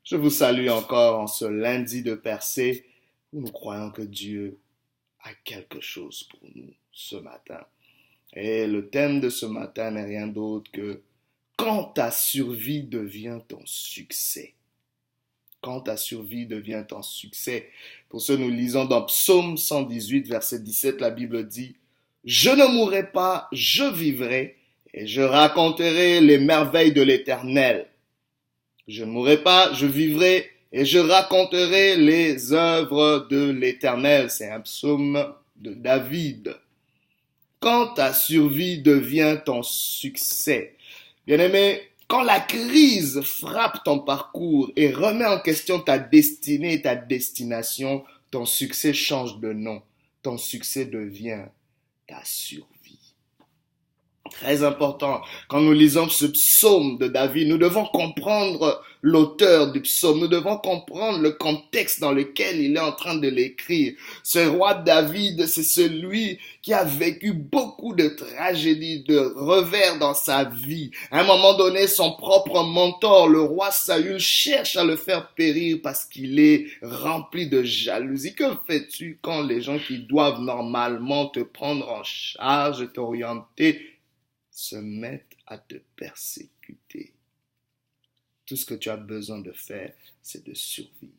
Je vous salue encore en ce lundi de percée où nous croyons que Dieu a quelque chose pour nous ce matin. Et le thème de ce matin n'est rien d'autre que quand ta survie devient ton succès. Quand ta survie devient ton succès. Pour ce, nous lisons dans Psaume 118, verset 17, la Bible dit « Je ne mourrai pas, je vivrai et je raconterai les merveilles de l'Éternel. Je ne mourrai pas, je vivrai et je raconterai les œuvres de l'Éternel. » C'est un psaume de David. Quand ta survie devient ton succès. Bien-aimé, quand la crise frappe ton parcours et remet en question ta destinée et ta destination, ton succès change de nom. Ton succès devient ta survie. Très important, quand nous lisons ce psaume de David, nous devons comprendre l'auteur du psaume, nous devons comprendre le contexte dans lequel il est en train de l'écrire. Ce roi David, c'est celui qui a vécu beaucoup de tragédies, de revers dans sa vie. À un moment donné, son propre mentor, le roi Saül, cherche à le faire périr parce qu'il est rempli de jalousie. Que fais-tu quand les gens qui doivent normalement te prendre en charge, t'orienter, se mettent à te persécuter? Tout ce que tu as besoin de faire, c'est de survivre.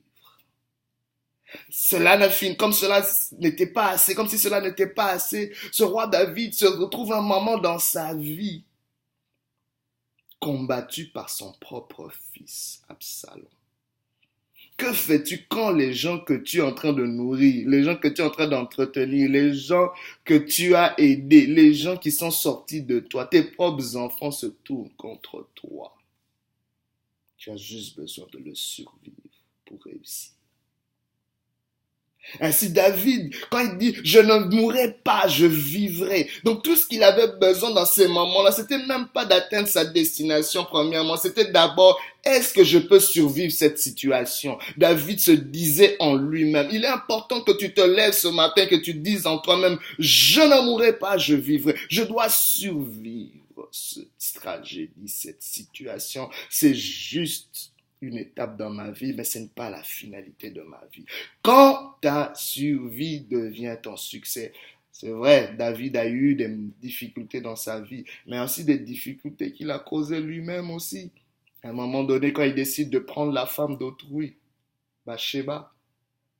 Cela ne finit, comme cela n'était pas assez, comme si cela n'était pas assez, ce roi David se retrouve un moment dans sa vie combattu par son propre fils, Absalom. Que fais-tu quand les gens que tu es en train de nourrir, les gens que tu es en train d'entretenir, les gens que tu as aidés, les gens qui sont sortis de toi, tes propres enfants se tournent contre toi? Tu as juste besoin de le survivre pour réussir. Ainsi David, quand il dit « je ne mourrai pas, je vivrai », donc tout ce qu'il avait besoin dans ces moments-là, c'était même pas d'atteindre sa destination premièrement, c'était d'abord « est-ce que je peux survivre cette situation ?» David se disait en lui-même. Il est important que tu te lèves ce matin, que tu dises en toi-même « je ne mourrai pas, je vivrai ». Je dois survivre cette tragédie, cette situation. C'est juste une étape dans ma vie, mais ce n'est pas la finalité de ma vie. Quand ta survie devient ton succès, c'est vrai, David a eu des difficultés dans sa vie, mais aussi des difficultés qu'il a causées lui-même aussi. À un moment donné, quand il décide de prendre la femme d'autrui, Bathsheba,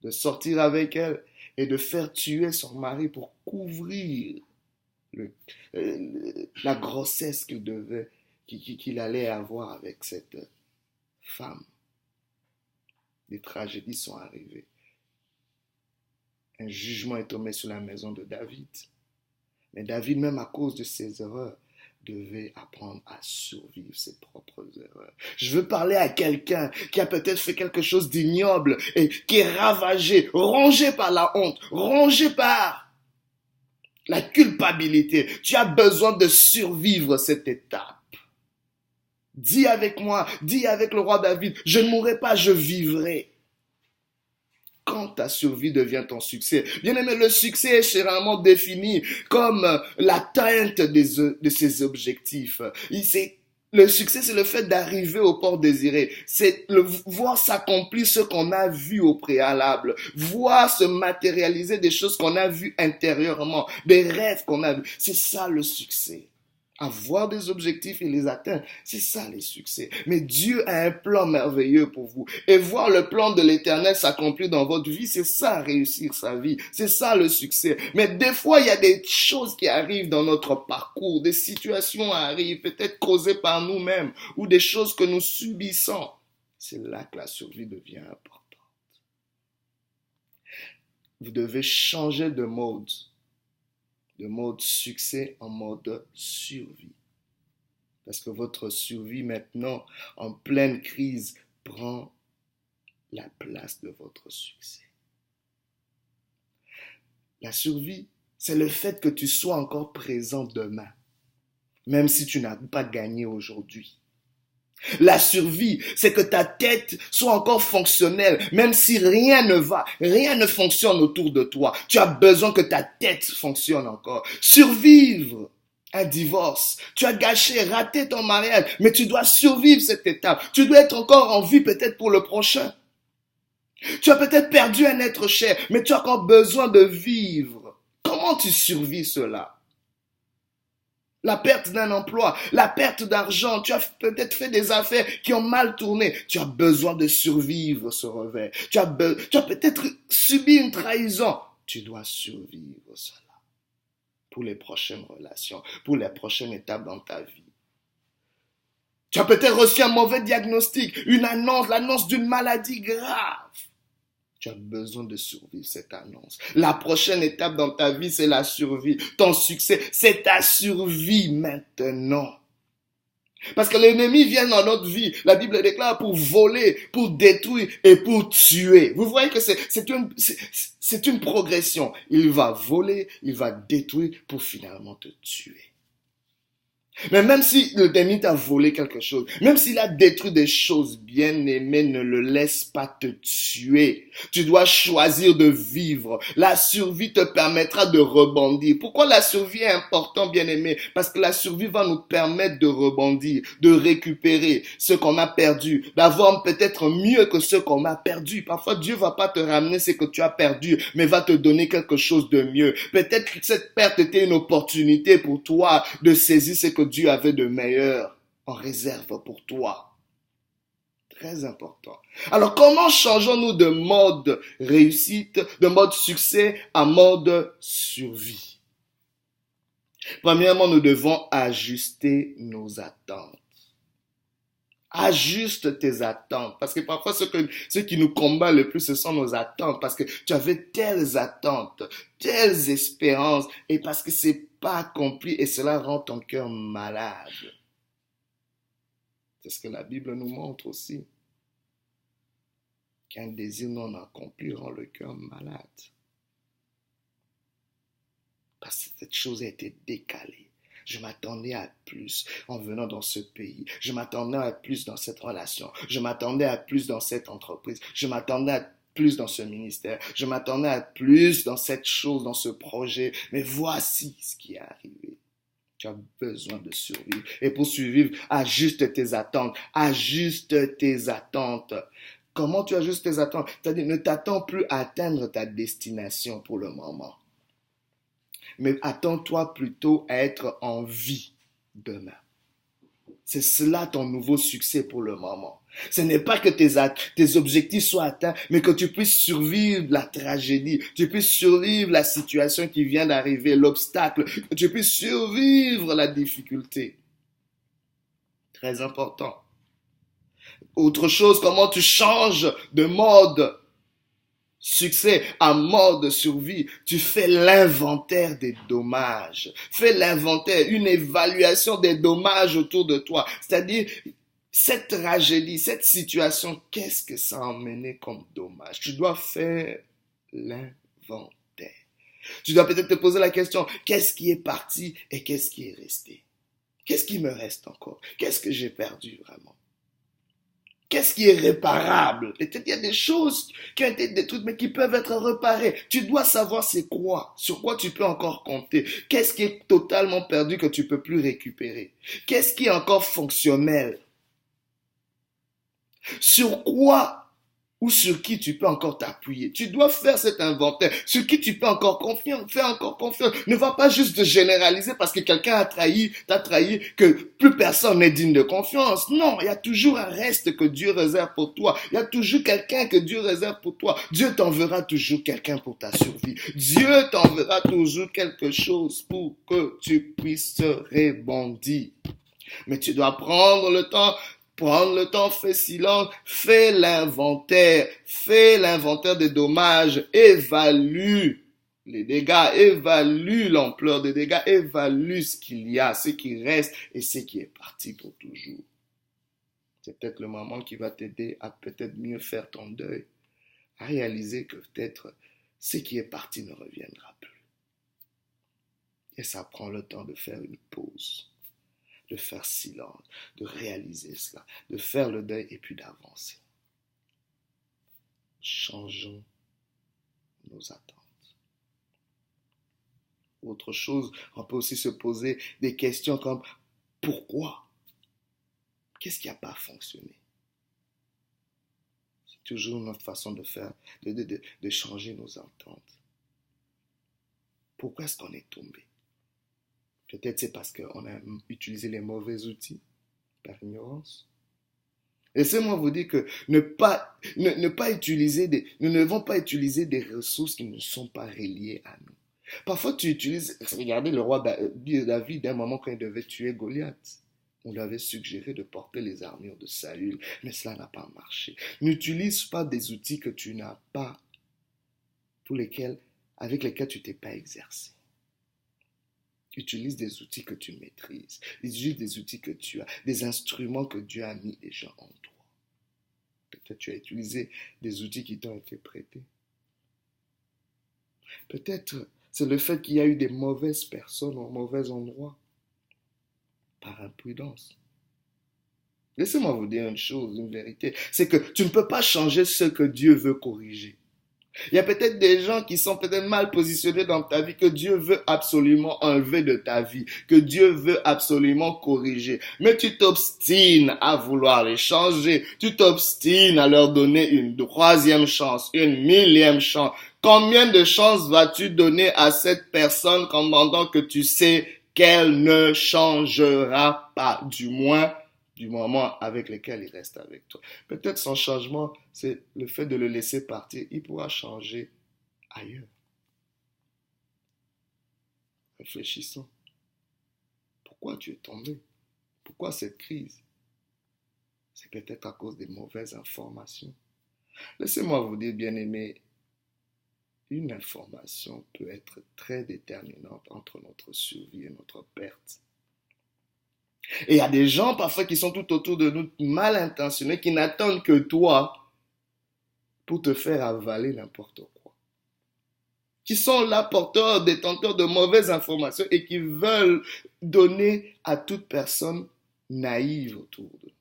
de sortir avec elle et de faire tuer son mari pour couvrir la grossesse qu'il allait avoir avec cette femme. Des tragédies sont arrivées. Un jugement est tombé sur la maison de David. Mais David, même à cause de ses erreurs, devait apprendre à survivre ses propres erreurs. Je veux parler à quelqu'un qui a peut-être fait quelque chose d'ignoble et qui est ravagé, rongé par la honte, rongé par la culpabilité. Tu as besoin de survivre cette étape. Dis avec moi, dis avec le roi David, je ne mourrai pas, je vivrai. Quand ta survie devient ton succès. Bien aimé, le succès est généralement défini comme l'atteinte de ses objectifs. Le succès, c'est le fait d'arriver au port désiré. C'est voir s'accomplir ce qu'on a vu au préalable. Voir se matérialiser des choses qu'on a vues intérieurement, des rêves qu'on a vus. C'est ça le succès. Avoir des objectifs et les atteindre, c'est ça les succès. Mais Dieu a un plan merveilleux pour vous. Et voir le plan de l'Éternel s'accomplir dans votre vie, c'est ça réussir sa vie. C'est ça le succès. Mais des fois, il y a des choses qui arrivent dans notre parcours, des situations arrivent, peut-être causées par nous-mêmes, ou des choses que nous subissons. C'est là que la survie devient importante. Vous devez changer de mode succès en mode survie. Parce que votre survie maintenant, en pleine crise, prend la place de votre succès. La survie, c'est le fait que tu sois encore présent demain, même si tu n'as pas gagné aujourd'hui. La survie, c'est que ta tête soit encore fonctionnelle, même si rien ne va, rien ne fonctionne autour de toi. Tu as besoin que ta tête fonctionne encore. Survivre, un divorce. Tu as gâché, raté ton mariage, mais tu dois survivre cette étape. Tu dois être encore en vie peut-être pour le prochain. Tu as peut-être perdu un être cher, mais tu as encore besoin de vivre. Comment tu survis cela? La perte d'un emploi, la perte d'argent, tu as peut-être fait des affaires qui ont mal tourné. Tu as besoin de survivre ce revers. Tu as peut-être subi une trahison. Tu dois survivre cela pour les prochaines relations, pour les prochaines étapes dans ta vie. Tu as peut-être reçu un mauvais diagnostic, une annonce, l'annonce d'une maladie grave. Tu as besoin de survivre cette annonce. La prochaine étape dans ta vie, c'est la survie. Ton succès, c'est ta survie maintenant. Parce que l'ennemi vient dans notre vie, la Bible déclare, pour voler, pour détruire et pour tuer. Vous voyez que c'est une progression. Il va voler, il va détruire pour finalement te tuer. Mais même si l'ennemi t'a volé quelque chose, même s'il a détruit des choses, bien aimé, ne le laisse pas te tuer. Tu dois choisir de vivre. La survie te permettra de rebondir. Pourquoi la survie est importante, bien aimé? Parce que la survie va nous permettre de rebondir, de récupérer ce qu'on a perdu, d'avoir peut-être mieux que ce qu'on a perdu. Parfois, Dieu va pas te ramener ce que tu as perdu, mais va te donner quelque chose de mieux. Peut-être que cette perte était une opportunité pour toi de saisir ce que Dieu avait de meilleur en réserve pour toi. Très important. Alors, comment changeons-nous de mode réussite, de mode succès à mode survie? Premièrement, nous devons ajuster nos attentes. Ajuste tes attentes. Parce que parfois, ce qui nous combat le plus, ce sont nos attentes. Parce que tu avais telles attentes, telles espérances, et parce que c'est pas accompli, et cela rend ton cœur malade. C'est ce que la Bible nous montre aussi. Qu'un désir non accompli rend le cœur malade. Parce que cette chose a été décalée. Je m'attendais à plus en venant dans ce pays. Je m'attendais à plus dans cette relation. Je m'attendais à plus dans cette entreprise. Je m'attendais à plus dans ce ministère. Je m'attendais à plus dans cette chose, dans ce projet. Mais voici ce qui est arrivé. Tu as besoin de survivre. Et pour survivre, ajuste tes attentes. Ajuste tes attentes. Comment tu ajustes tes attentes? C'est-à-dire, ne t'attends plus à atteindre ta destination pour le moment. Mais attends-toi plutôt à être en vie demain. C'est cela ton nouveau succès pour le moment. Ce n'est pas que tes objectifs soient atteints, mais que tu puisses survivre la tragédie, tu puisses survivre la situation qui vient d'arriver, l'obstacle, que tu puisses survivre la difficulté. Très important. Autre chose, comment tu changes de mode succès à mode survie. Tu fais l'inventaire des dommages. Fais l'inventaire, une évaluation des dommages autour de toi. C'est-à-dire, cette tragédie, cette situation, qu'est-ce que ça a emmené comme dommage? Tu dois faire l'inventaire. Tu dois peut-être te poser la question, qu'est-ce qui est parti et qu'est-ce qui est resté? Qu'est-ce qui me reste encore? Qu'est-ce que j'ai perdu vraiment? Qu'est-ce qui est réparable? Peut-être il y a des choses qui ont été détruites, mais qui peuvent être réparées. Tu dois savoir c'est quoi, sur quoi tu peux encore compter. Qu'est-ce qui est totalement perdu que tu peux plus récupérer? Qu'est-ce qui est encore fonctionnel? Sur quoi ou sur qui tu peux encore t'appuyer. Tu dois faire cet inventaire. Sur qui tu peux encore confiance, faire encore confiance. Ne va pas juste généraliser parce que quelqu'un t'a trahi, que plus personne n'est digne de confiance. Non, il y a toujours un reste que Dieu réserve pour toi. Il y a toujours quelqu'un que Dieu réserve pour toi. Dieu t'enverra toujours quelqu'un pour ta survie. Dieu t'enverra toujours quelque chose pour que tu puisses rebondir. Mais tu dois prendre le temps, fais silence, fais l'inventaire des dommages, évalue les dégâts, évalue l'ampleur des dégâts, évalue ce qu'il y a, ce qui reste et ce qui est parti pour toujours. C'est peut-être le moment qui va t'aider à peut-être mieux faire ton deuil, à réaliser que peut-être ce qui est parti ne reviendra plus. Et ça prend le temps de faire une pause, de faire silence, de réaliser cela, de faire le deuil et puis d'avancer. Changeons nos attentes. Autre chose, on peut aussi se poser des questions comme pourquoi? Qu'est-ce qui n'a pas fonctionné? C'est toujours notre façon de faire, de changer nos ententes. Pourquoi est-ce qu'on est tombé? Peut-être c'est parce qu'on a utilisé les mauvais outils par ignorance. Laissez-moi vous dire que nous ne devons pas utiliser des ressources qui ne sont pas reliées à nous. Parfois, tu utilises, regardez le roi David, d'un moment quand il devait tuer Goliath. On lui avait suggéré de porter les armures de Saül, mais cela n'a pas marché. N'utilise pas des outils que tu n'as pas, avec lesquels tu t'es pas exercé. Utilise des outils que tu maîtrises. Utilise des outils que tu as, des instruments que Dieu a mis déjà en toi. Peut-être tu as utilisé des outils qui t'ont été prêtés. Peut-être c'est le fait qu'il y a eu des mauvaises personnes au mauvais endroit, par imprudence. Laissez-moi vous dire une chose, une vérité, c'est que tu ne peux pas changer ce que Dieu veut corriger. Il y a peut-être des gens qui sont peut-être mal positionnés dans ta vie, que Dieu veut absolument enlever de ta vie, que Dieu veut absolument corriger. Mais tu t'obstines à vouloir les changer. Tu t'obstines à leur donner une troisième chance, une millième chance. Combien de chances vas-tu donner à cette personne pendant que tu sais qu'elle ne changera pas, du moins du moment avec lequel il reste avec toi. Peut-être son changement, c'est le fait de le laisser partir. Il pourra changer ailleurs. Réfléchissons. Pourquoi tu es tombé? Pourquoi cette crise? C'est peut-être à cause des mauvaises informations. Laissez-moi vous dire, bien-aimés, une information peut être très déterminante entre notre survie et notre perte. Et il y a des gens parfois qui sont tout autour de nous mal intentionnés, qui n'attendent que toi pour te faire avaler n'importe quoi. Qui sont là porteurs, détenteurs de mauvaises informations et qui veulent donner à toute personne naïve autour d'eux.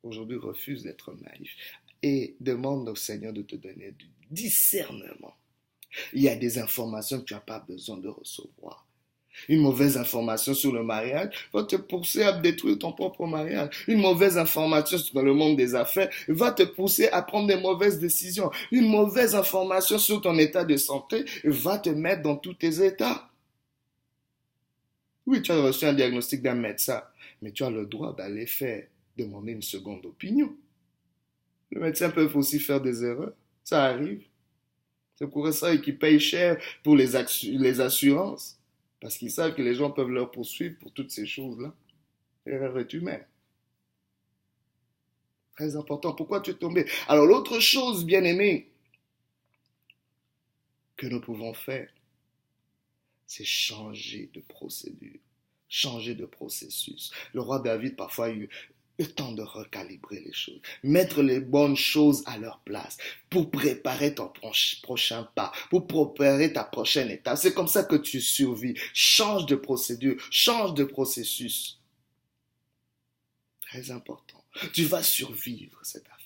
Aujourd'hui, refuse d'être naïf et demande au Seigneur de te donner du discernement. Il y a des informations que tu n'as pas besoin de recevoir. Une mauvaise information sur le mariage va te pousser à détruire ton propre mariage. Une mauvaise information dans le monde des affaires va te pousser à prendre des mauvaises décisions. Une mauvaise information sur ton état de santé va te mettre dans tous tes états. Oui, tu as reçu un diagnostic d'un médecin, mais tu as le droit d'aller demander une seconde opinion. Les médecins peuvent aussi faire des erreurs. Ça arrive. C'est pour ça qu'ils payent cher pour les assurances. Parce qu'ils savent que les gens peuvent leur poursuivre pour toutes ces choses-là. L'erreur est humaine. Très important. Pourquoi tu es tombé? Alors l'autre chose, bien-aimé, que nous pouvons faire, c'est changer de procédure, changer de processus. Le roi David, parfois, a eu le temps de recalibrer les choses, mettre les bonnes choses à leur place pour préparer ton prochain pas, pour préparer ta prochaine étape. C'est comme ça que tu survis. Change de procédure, change de processus. Très important. Tu vas survivre cette affaire.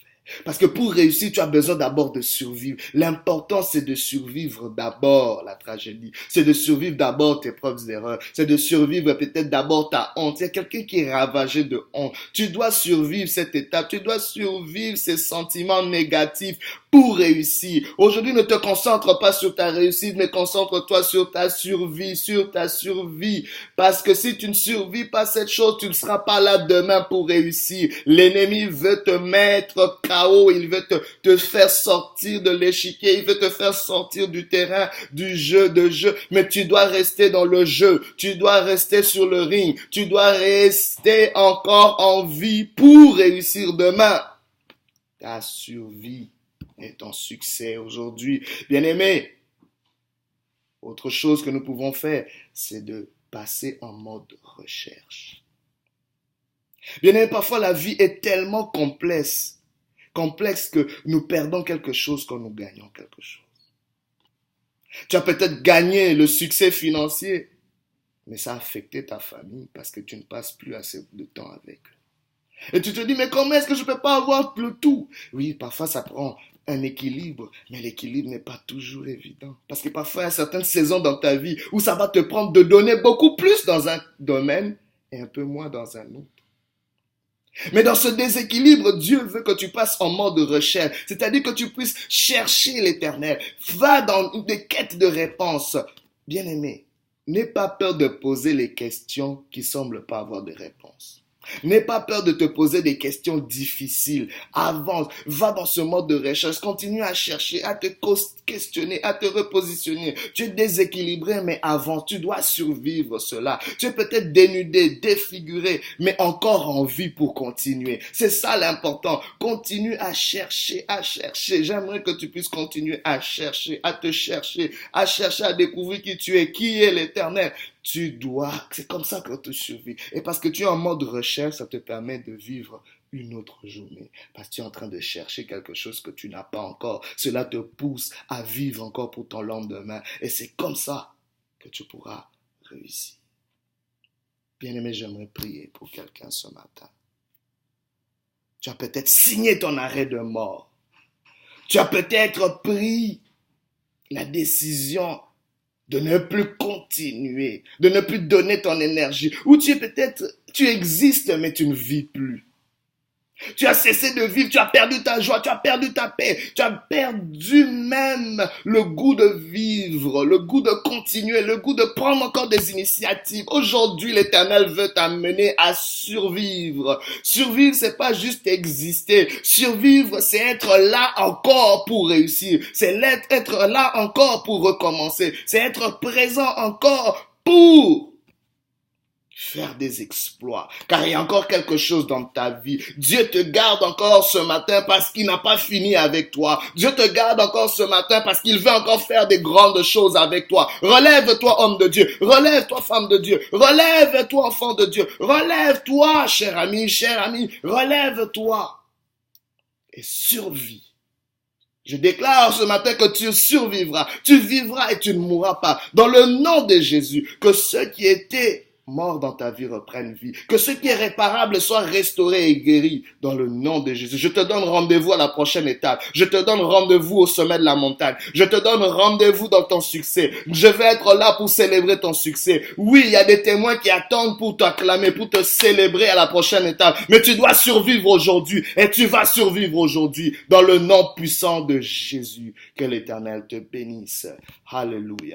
Parce que pour réussir, tu as besoin d'abord de survivre. L'important, c'est de survivre d'abord la tragédie. C'est de survivre d'abord tes propres erreurs. C'est de survivre peut-être d'abord ta honte. Il y a quelqu'un qui est ravagé de honte. Tu dois survivre cette étape. Tu dois survivre ces sentiments négatifs pour réussir. Aujourd'hui, ne te concentre pas sur ta réussite, mais concentre-toi sur ta survie, Parce que si tu ne survis pas cette chose, tu ne seras pas là demain pour réussir. L'ennemi veut te mettre KO, il veut te faire sortir de l'échiquier, il veut te faire sortir du terrain, du jeu, mais tu dois rester dans le jeu, tu dois rester sur le ring, tu dois rester encore en vie pour réussir demain. Ta survie est ton succès aujourd'hui. Bien-aimé, autre chose que nous pouvons faire, c'est de passer en mode recherche. Bien-aimé, parfois la vie est tellement complexe que nous perdons quelque chose quand nous gagnons quelque chose. Tu as peut-être gagné le succès financier, mais ça a affecté ta famille parce que tu ne passes plus assez de temps avec eux. Et tu te dis, mais comment est-ce que je ne peux pas avoir le tout? Oui, parfois ça prend un équilibre, mais l'équilibre n'est pas toujours évident. Parce que parfois, il y a certaines saisons dans ta vie où ça va te prendre de donner beaucoup plus dans un domaine et un peu moins dans un autre. Mais dans ce déséquilibre, Dieu veut que tu passes en mode recherche, c'est-à-dire que tu puisses chercher l'Éternel. Va dans des quêtes de réponses. Bien-aimé, n'aie pas peur de poser les questions qui semblent pas avoir de réponse. N'aie pas peur de te poser des questions difficiles. Avance, va dans ce mode de recherche, continue à chercher, à te questionner, à te repositionner. Tu es déséquilibré, mais avance, tu dois survivre cela. Tu es peut-être dénudé, défiguré, mais encore en vie pour continuer. C'est ça l'important. Continue à chercher, à chercher. J'aimerais que tu puisses continuer à chercher, à te chercher, à découvrir qui tu es, qui est l'Éternel. C'est comme ça que tu survis. Et parce que tu es en mode recherche, ça te permet de vivre une autre journée. Parce que tu es en train de chercher quelque chose que tu n'as pas encore. Cela te pousse à vivre encore pour ton lendemain. Et c'est comme ça que tu pourras réussir. Bien-aimé, j'aimerais prier pour quelqu'un ce matin. Tu as peut-être signé ton arrêt de mort. Tu as peut-être pris la décision de ne plus continuer, de ne plus donner ton énergie. Ou tu existes, mais tu ne vis plus. Tu as cessé de vivre, tu as perdu ta joie, tu as perdu ta paix, tu as perdu même le goût de vivre, le goût de continuer, le goût de prendre encore des initiatives. Aujourd'hui, l'Éternel veut t'amener à survivre. Survivre, c'est pas juste exister. Survivre, c'est être là encore pour réussir. C'est être là encore pour recommencer. C'est être présent encore pour faire des exploits, car il y a encore quelque chose dans ta vie. Dieu te garde encore ce matin parce qu'il n'a pas fini avec toi. Dieu te garde encore ce matin parce qu'il veut encore faire des grandes choses avec toi. Relève-toi, homme de Dieu. Relève-toi, femme de Dieu. Relève-toi, enfant de Dieu. Relève-toi, cher ami, relève-toi et survis. Je déclare ce matin que tu survivras, tu vivras et tu ne mourras pas. Dans le nom de Jésus, que ceux qui étaient morts dans ta vie reprennent vie. Que ce qui est réparable soit restauré et guéri dans le nom de Jésus. Je te donne rendez-vous à la prochaine étape. Je te donne rendez-vous au sommet de la montagne. Je te donne rendez-vous dans ton succès. Je vais être là pour célébrer ton succès. Oui, il y a des témoins qui attendent pour t'acclamer, pour te célébrer à la prochaine étape. Mais tu dois survivre aujourd'hui et tu vas survivre aujourd'hui dans le nom puissant de Jésus. Que l'Éternel te bénisse. Alléluia.